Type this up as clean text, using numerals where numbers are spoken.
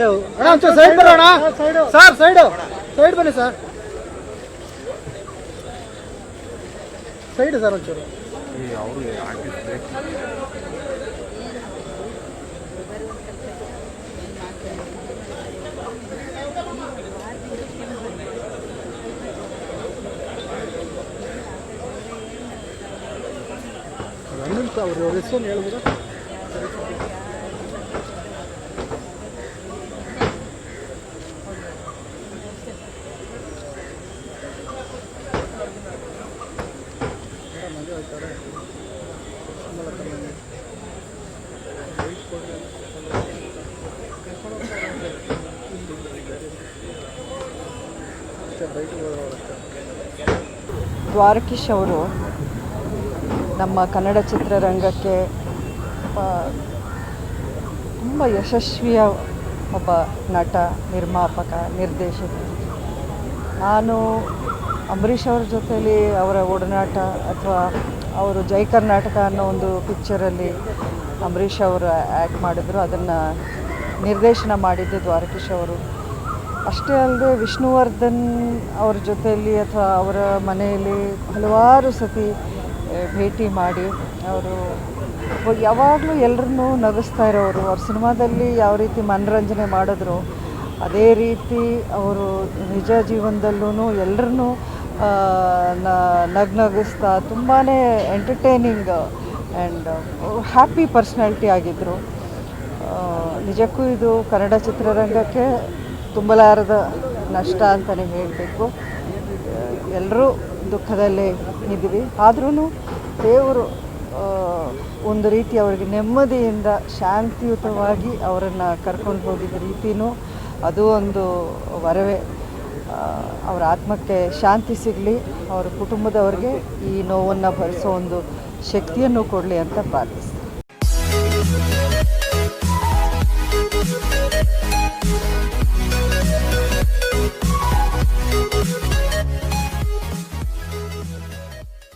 ಅಣ್ಣ ಒಂಚೂರು ಸೈಡ್ ಬರೋಣ ಸರ್, ಸೈಡ್ ಬನ್ನಿ ಸರ್, ಸೈಡ್ ಸರ್ ಒಂಚೂರು. ನಿಮಿಷ ಅವ್ರ ಹೆಸರು ಹೇಳ್ಬೋದಾ? ದ್ವಾರಕೀಶ್ ಅವರು ನಮ್ಮ ಕನ್ನಡ ಚಿತ್ರರಂಗಕ್ಕೆ ತುಂಬ ಯಶಸ್ವಿಯ ಒಬ್ಬ ನಟ, ನಿರ್ಮಾಪಕ, ನಿರ್ದೇಶಕ. ನಾನು ಅಂಬರೀಷ್ ಅವ್ರ ಜೊತೆಯಲ್ಲಿ ಅವರ ಒಡನಾಟ ಅಥವಾ ಅವರು ಜೈ ಕರ್ನಾಟಕ ಅನ್ನೋ ಒಂದು ಪಿಕ್ಚರಲ್ಲಿ ಅಂಬರೀಷ್ ಅವರು ಆ್ಯಕ್ಟ್ ಮಾಡಿದ್ರು. ಅದನ್ನು ನಿರ್ದೇಶನ ಮಾಡಿದ್ದು ದ್ವಾರಕೀಶ್ ಅವರು. ಅಷ್ಟೇ ಅಲ್ಲದೆ ವಿಷ್ಣುವರ್ಧನ್ ಅವ್ರ ಜೊತೆಯಲ್ಲಿ ಅಥವಾ ಅವರ ಮನೆಯಲ್ಲಿ ಹಲವಾರು ಸತಿ ಭೇಟಿ ಮಾಡಿ ಅವರು ಯಾವಾಗಲೂ ಎಲ್ಲರನ್ನೂ ನಗಿಸ್ತಾ ಇರೋರು. ಅವ್ರ ಸಿನಿಮಾದಲ್ಲಿ ಯಾವ ರೀತಿ ಮನರಂಜನೆ ಮಾಡಿದ್ರು ಅದೇ ರೀತಿ ಅವರು ನಿಜ ಜೀವನದಲ್ಲೂ ಎಲ್ಲರನ್ನೂ ನಗಿಸ್ತಾ ತುಂಬಾ ಎಂಟರ್ಟೈನಿಂಗ್ ಆ್ಯಂಡ್ ಹ್ಯಾಪಿ ಪರ್ಸ್ನಾಲಿಟಿ ಆಗಿದ್ದರು. ನಿಜಕ್ಕೂ ಇದು ಕನ್ನಡ ಚಿತ್ರರಂಗಕ್ಕೆ ತುಂಬಲಾರದ ನಷ್ಟ ಅಂತಲೇ ಹೇಳಬೇಕು. ಎಲ್ಲರೂ ದುಃಖದಲ್ಲೇ ಇದ್ದೀವಿ. ಆದ್ರೂ ದೇವರು ಒಂದು ರೀತಿ ಅವರಿಗೆ ನೆಮ್ಮದಿಯಿಂದ ಶಾಂತಿಯುತವಾಗಿ ಅವರನ್ನು ಕರ್ಕೊಂಡು ಹೋಗಿದ್ದ ರೀತಿಯೂ ಅದು ಒಂದು ವರವೇ. ಅವರ ಆತ್ಮಕ್ಕೆ ಶಾಂತಿ ಸಿಗಲಿ, ಅವರ ಕುಟುಂಬದವ್ರಿಗೆ ಈ ನೋವನ್ನು ಭರಿಸೋ ಒಂದು ಶಕ್ತಿಯನ್ನು ಕೊಡಲಿ ಅಂತ ಪ್ರಾರ್ಥಿಸ್ತೀನಿ.